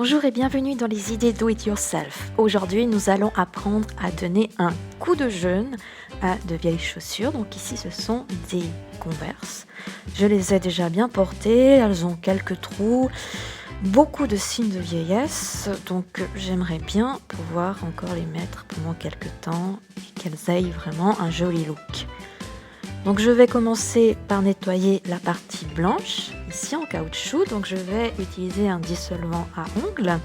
Bonjour et bienvenue dans les idées do it yourself. Aujourd'hui, nous allons apprendre à donner un coup de jeune à de vieilles chaussures. Donc ici, ce sont des Converse. Je les ai déjà bien portées, elles ont quelques trous, beaucoup de signes de vieillesse. Donc j'aimerais bien pouvoir encore les mettre pendant quelques temps et qu'elles aient vraiment un joli look. Donc je vais commencer par nettoyer la partie blanche, ici en caoutchouc. Donc je vais utiliser un dissolvant à ongles,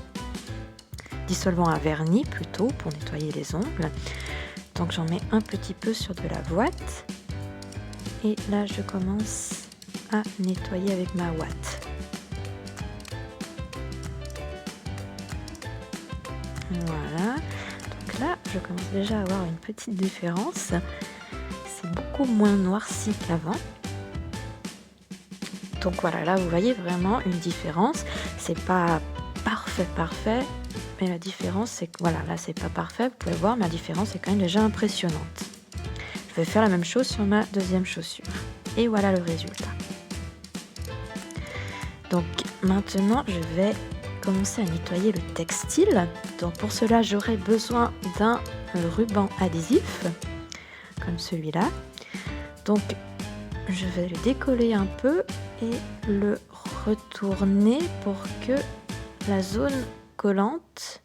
dissolvant à vernis plutôt, pour nettoyer les ongles. Donc j'en mets un petit peu sur de la ouate. Et là je commence à nettoyer avec ma ouate. Voilà, donc là je commence déjà à avoir une petite différence. Beaucoup moins noirci qu'avant. Donc voilà, là vous voyez vraiment une différence. C'est pas parfait, mais la différence c'est que voilà, là c'est pas parfait, vous pouvez voir, mais la différence est quand même déjà impressionnante. Je vais faire la même chose sur ma deuxième chaussure. Et voilà le résultat. Donc maintenant je vais commencer à nettoyer le textile. Donc pour cela j'aurai besoin d'un ruban adhésif comme celui-là. Donc je vais le décoller un peu et le retourner pour que la zone collante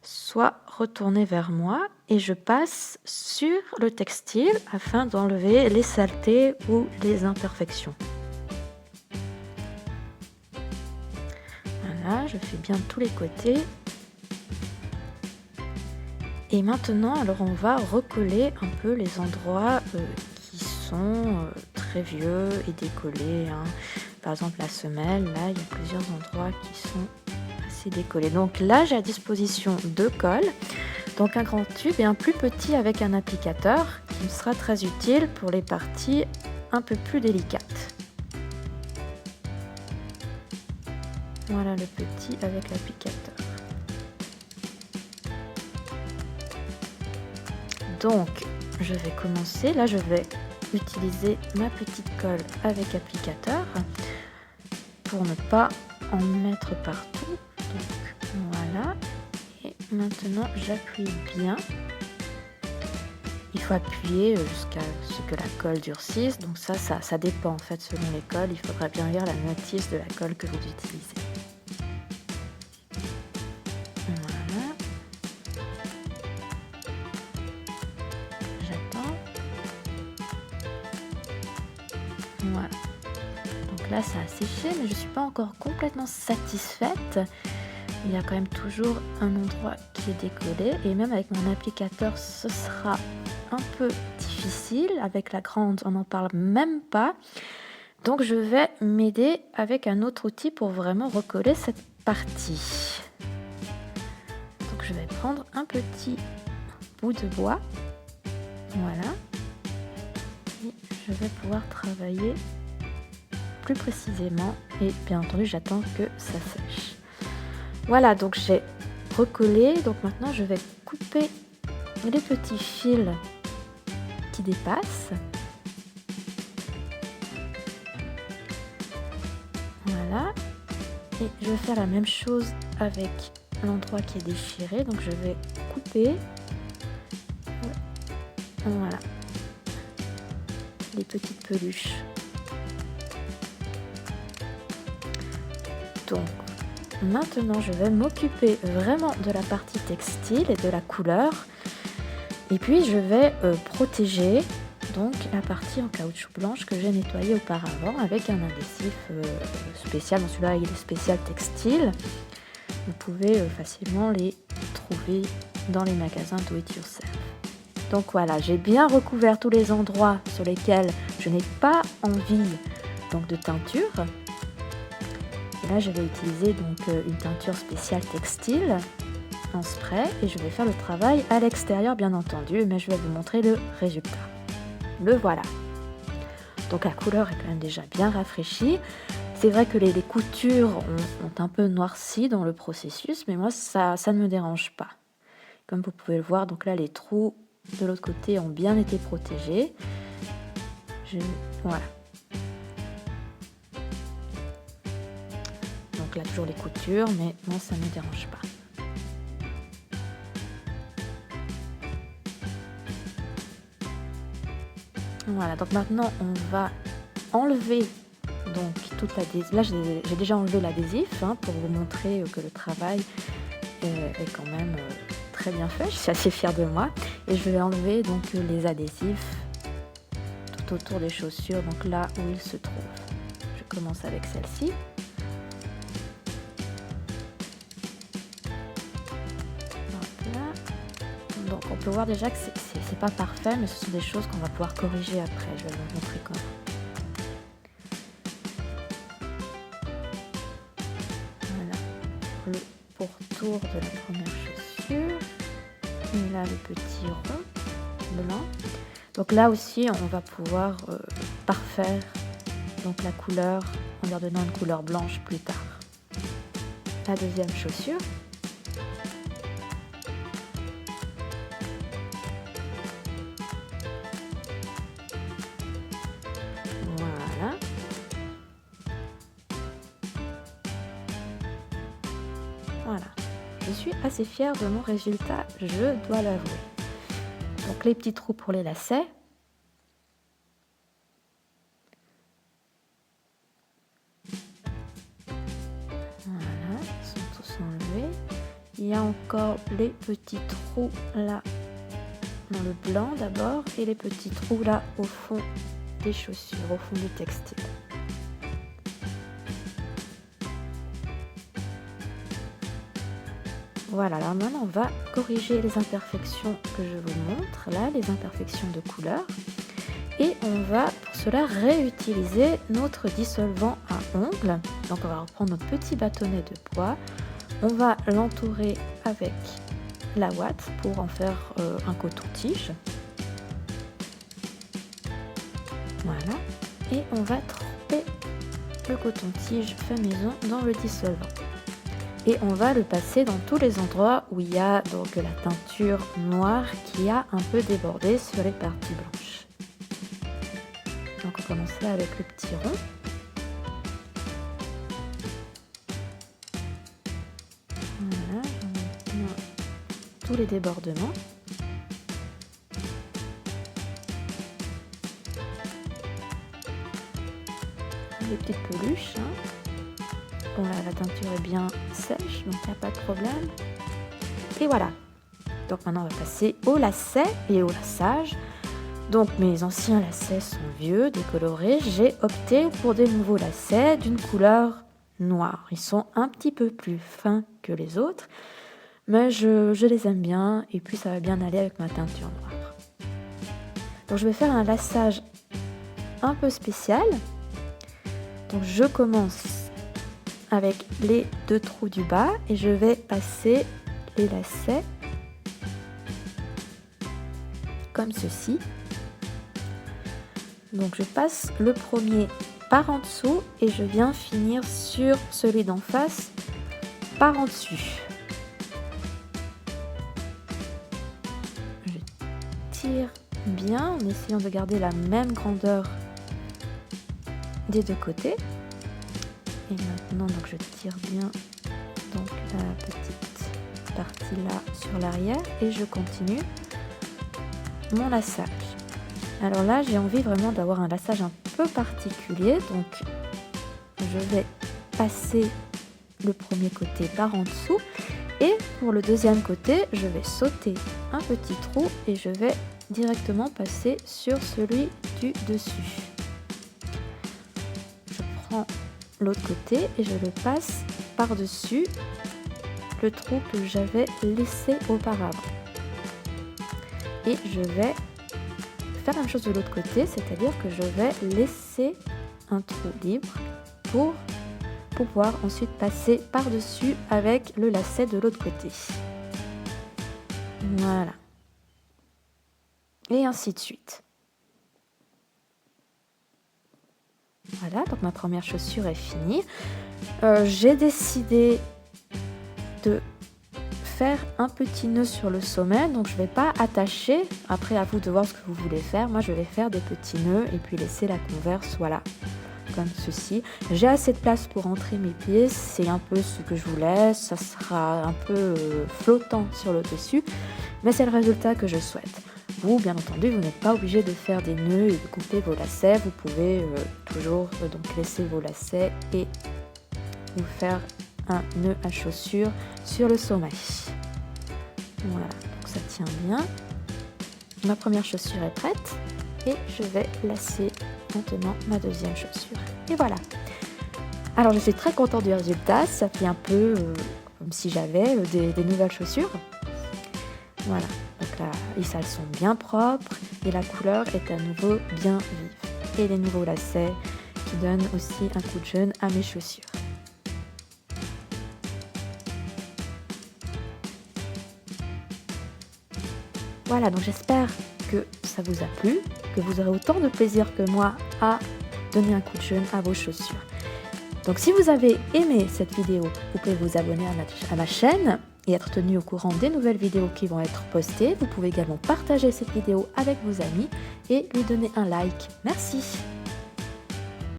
soit retournée vers moi et je passe sur le textile afin d'enlever les saletés ou les imperfections. Voilà, je fais bien de tous les côtés. Et maintenant, alors on va recoller un peu les endroits qui sont très vieux et décollés. Par exemple, la semelle, là, il y a plusieurs endroits qui sont assez décollés. Donc là, j'ai à disposition deux cols. Donc un grand tube et un plus petit avec un applicateur qui me sera très utile pour les parties un peu plus délicates. Voilà le petit avec l'applicateur. Donc, je vais commencer. Là, je vais utiliser ma petite colle avec applicateur pour ne pas en mettre partout. Donc, voilà. Et maintenant, j'appuie bien. Il faut appuyer jusqu'à ce que la colle durcisse. Donc ça dépend en fait selon les colles. Il faudra bien lire la notice de la colle que vous utilisez. Voilà. Voilà. Donc là, ça a séché, mais je ne suis pas encore complètement satisfaite. Il y a quand même toujours un endroit qui est décollé. Et même avec mon applicateur, ce sera un peu difficile. Avec la grande, on n'en parle même pas. Donc je vais m'aider avec un autre outil pour vraiment recoller cette partie. Donc je vais prendre un petit bout de bois. Voilà. Et je vais pouvoir travailler plus précisément et bien entendu j'attends que ça sèche. Voilà, donc j'ai recollé. Donc maintenant je vais couper les petits fils qui dépassent. Voilà, et je vais faire la même chose avec l'endroit qui est déchiré. Donc je vais couper, voilà, les petites peluches. Donc maintenant je vais m'occuper vraiment de la partie textile et de la couleur. Et puis je vais protéger donc la partie en caoutchouc blanche que j'ai nettoyée auparavant avec un adhésif spécial. Bon, celui-là il est spécial textile. Vous pouvez facilement les trouver dans les magasins do it yourself. Donc voilà, j'ai bien recouvert tous les endroits sur lesquels je n'ai pas envie donc de teinture. Et là je vais utiliser donc une teinture spéciale textile en spray et je vais faire le travail à l'extérieur bien entendu, mais je vais vous montrer le résultat. Le voilà. Donc la couleur est quand même déjà bien rafraîchie. C'est vrai que les coutures ont un peu noirci dans le processus, mais moi ça ne me dérange pas. Comme vous pouvez le voir, donc là les trous de l'autre côté ont bien été protégés. Voilà. Donc donc là toujours les coutures, mais moi ça ne me dérange pas. Voilà, donc maintenant on va enlever donc toute l'adhésif. Là j'ai déjà enlevé l'adhésif pour vous montrer que le travail est quand même très bien fait. Je suis assez fière de moi. Et je vais enlever donc les adhésifs tout autour des chaussures, donc là où ils se trouvent. Je commence avec celle-ci. Donc on peut voir déjà que c'est pas parfait, mais ce sont des choses qu'on va pouvoir corriger après. Je vais vous montrer comment. Voilà le pourtour de la première chaussure. Et là le petit rond blanc. Donc là aussi on va pouvoir parfaire donc la couleur en leur donnant une couleur blanche plus tard. La deuxième chaussure. Voilà. Voilà. Je suis assez fière de mon résultat, je dois l'avouer. Donc les petits trous pour les lacets. Voilà, ils sont tous enlevés. Il y a encore les petits trous là, dans le blanc d'abord, et les petits trous là au fond des chaussures, au fond du textile. Voilà, alors maintenant on va corriger les imperfections que je vous montre, là, les imperfections de couleur. Et on va pour cela réutiliser notre dissolvant à ongles. Donc on va reprendre notre petit bâtonnet de bois. On va l'entourer avec la ouate pour en faire un coton-tige. Voilà. Et on va tremper le coton-tige fait maison dans le dissolvant. Et on va le passer dans tous les endroits où il y a donc la teinture noire qui a un peu débordé sur les parties blanches. Donc on commence là avec le petit rond. Voilà, maintenant tous les débordements. Les petites peluches. Bon là la teinture est bien sèche, donc il n'y a pas de problème. Et voilà. Donc maintenant on va passer au lacet et au laçage. Donc mes anciens lacets sont vieux, décolorés. J'ai opté pour des nouveaux lacets d'une couleur noire. Ils sont un petit peu plus fins que les autres, mais je les aime bien et puis ça va bien aller avec ma teinture noire. Donc je vais faire un laçage un peu spécial. Donc je commence avec les deux trous du bas et je vais passer les lacets comme ceci. Donc je passe le premier par en dessous et je viens finir sur celui d'en face par en dessus. Je tire bien en essayant de garder la même grandeur des deux côtés. Et maintenant donc je tire bien donc la petite partie là sur l'arrière et je continue mon laçage. Alors là j'ai envie vraiment d'avoir un laçage un peu particulier, donc je vais passer le premier côté par en dessous et pour le deuxième côté je vais sauter un petit trou et je vais directement passer sur celui du dessus. Je prends l'autre côté et je le passe par-dessus le trou que j'avais laissé auparavant. Et je vais faire la même chose de l'autre côté, c'est-à-dire que je vais laisser un trou libre pour pouvoir ensuite passer par-dessus avec le lacet de l'autre côté. Voilà. Et ainsi de suite. Voilà, donc ma première chaussure est finie. J'ai décidé de faire un petit nœud sur le sommet, donc je ne vais pas attacher. Après, à vous de voir ce que vous voulez faire. Moi, je vais faire des petits nœuds et puis laisser la converse, voilà, comme ceci. J'ai assez de place pour entrer mes pieds, c'est un peu ce que je voulais, ça sera un peu flottant sur le dessus, mais c'est le résultat que je souhaite. Vous, bien entendu, vous n'êtes pas obligé de faire des nœuds et de couper vos lacets, vous pouvez toujours donc laisser vos lacets et vous faire un nœud à chaussure sur le sommet. Voilà, donc ça tient bien. Ma première chaussure est prête et je vais lacer maintenant ma deuxième chaussure. Et voilà. Alors je suis très contente du résultat, ça fait un peu comme si j'avais des nouvelles chaussures. Voilà, donc là, les salles sont bien propres et la couleur est à nouveau bien vive. Et les nouveaux lacets qui donnent aussi un coup de jeune à mes chaussures. Voilà, donc j'espère que ça vous a plu, que vous aurez autant de plaisir que moi à donner un coup de jeune à vos chaussures. Donc si vous avez aimé cette vidéo, vous pouvez vous abonner à ma chaîne et être tenu au courant des nouvelles vidéos qui vont être postées. Vous pouvez également partager cette vidéo avec vos amis et lui donner un like. Merci!